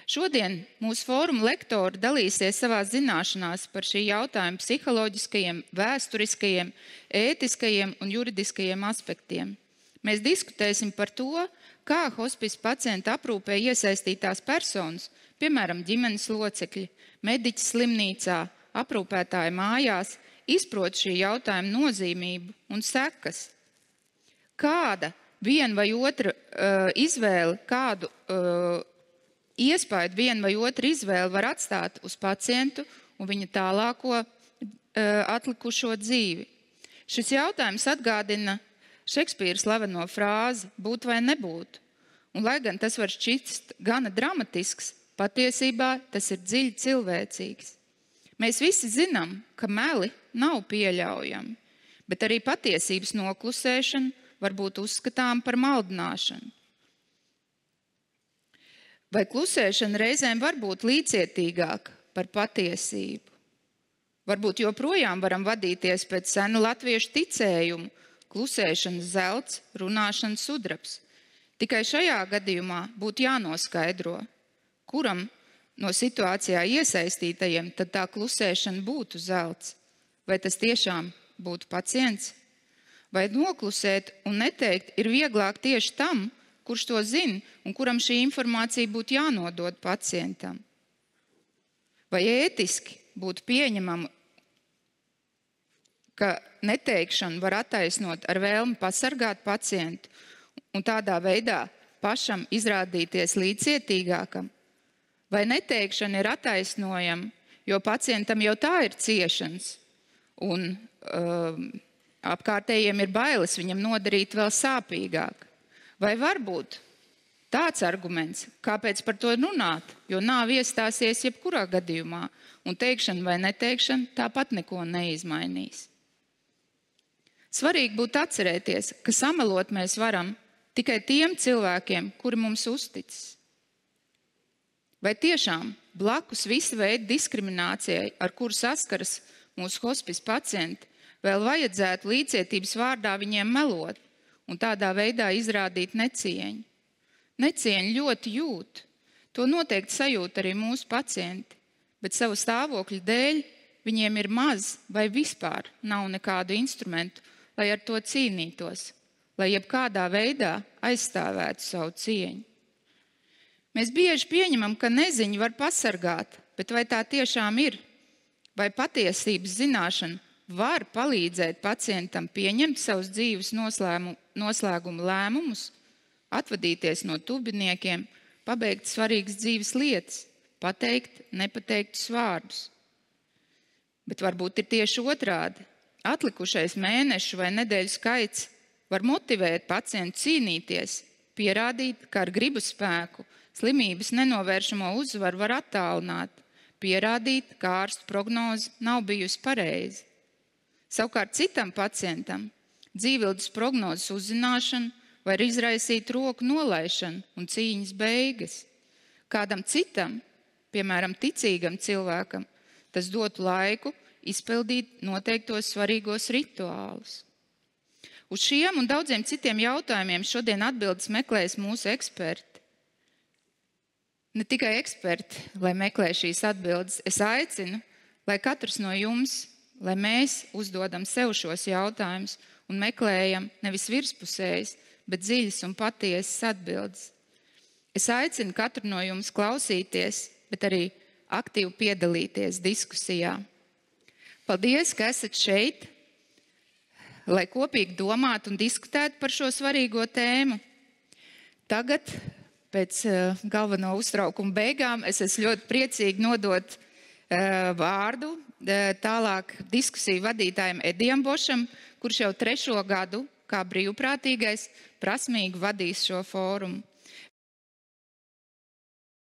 Šodien mūsu fóruma lektori dalīsies savās zināšanās par šī jautājuma psiholoģiskajiem, vēsturiskajiem, ētiskajiem un juridiskajiem aspektiem. Mēs diskutēsim par to, kā hospice pacienta aprūpē iesaistītās personas, piemēram, ģimenes locekļi, mediķi slimnīcā, aprūpētāji mājās, izprot šī jautājuma nozīmību un sekas. Kāda viena vai otra izvēle, kādu iespaidu viena vai otra izvēle var atstāt uz pacientu un viņa tālāko atlikušo dzīvi. Šis jautājums atgādina Šekspīra slaveno frāzi būt vai nebūt. Un, lai gan tas var šķist gana dramatisks, patiesībā tas ir dziļi cilvēcīgs. Mēs visi zinām, ka meli nav pieļaujami, bet arī patiesības noklusēšana var būt uzskatām par maldināšanu. Vai klusēšana reizēm var būt līdzcietīgāka par patiesību? Varbūt joprojām varam vadīties pēc senu latviešu ticējumu, klusēšanas zelts, runāšanas sudrabs. Tikai šajā gadījumā būtu jānoskaidro, kuram no situācijā iesaistītajiem tad tā klusēšana būtu zelts. Vai tas tiešām būtu pacients? Vai noklusēt un neteikt ir vieglāk tieši tam, kurš to zina un kuram šī informācija būtu jānodod pacientam? Vai ētiski būtu pieņemama, ka neteikšanu var attaisnot ar vēlmi pasargāt pacientu un tādā veidā pašam izrādīties līdzcietīgākam? Vai neteikšana ir attaisnojama, jo pacientam jau tā ir ciešanas un apkārtējiem ir bailes viņam nodarīt vēl sāpīgāk? Vai varbūt tāds arguments, kāpēc par to runāt, jo nāve iestāsies jebkurā gadījumā un teikšana vai neteikšana tāpat neko neizmainīs? Svarīgi būtu atcerēties, ka samelot mēs varam tikai tiem cilvēkiem, kuri mums uzticas. Vai tiešām blakus visa veida diskriminācijai, ar kuru saskaras mūsu hospice pacienti, vēl vajadzētu līdzcietības vārdā viņiem melot un tādā veidā izrādīt necieņu? Necieņu ļoti jūt. To noteikti sajūt arī mūsu pacienti, bet savu stāvokļu dēļ viņiem ir maz vai vispār nav nekādu instrumentu, lai ar to cīnītos, lai jebkādā veidā aizstāvētu savu cieņu. Mēs bieži pieņemam, ka neziņu var pasargāt, bet vai tā tiešām ir? Vai patiesības zināšana var palīdzēt pacientam pieņemt savus dzīves noslēguma lēmumus, atvadīties no tuviniekiem, pabeigt svarīgas dzīves lietas, pateikt nepateiktus vārdus? Bet varbūt ir tieši otrādi. Atlikušais mēnešu vai nedēļu skaits var motivēt pacientu cīnīties, pierādīt, ka ar gribu spēku slimības nenovēršamo uzvaru var attālināt, pierādīt, ka ārstu prognoze nav bijusi pareiza. Savukārt citam pacientam dzīvildes prognozes uzzināšana var izraisīt roku nolaišanu un cīņas beigas. Kādam citam, piemēram, ticīgam cilvēkam, tas dotu laiku izpildīt noteiktos svarīgos rituālus. Uz šiem un daudziem citiem jautājumiem šodien atbildes meklēs mūsu eksperti. Ne tikai eksperti, lai meklē šīs atbildes, es aicinu, lai katrs no jums, lai mēs uzdodam sev šos jautājumus un meklējam nevis virspusējas, bet dziļas un patiesas atbildes. Es aicinu katru no jums klausīties, bet arī aktīvi piedalīties diskusijā. Paldies, ka esat šeit, lai kopīgi domātu un diskutētu par šo svarīgo tēmu. Tagad, pēc galveno uztraukuma beigām, es esmu ļoti priecīgi nodot vārdu tālāk diskusiju vadītājiem Edijam Bošam, kurš jau 3. gadu kā brīvprātīgais prasmīgi vadīs šo fórumu.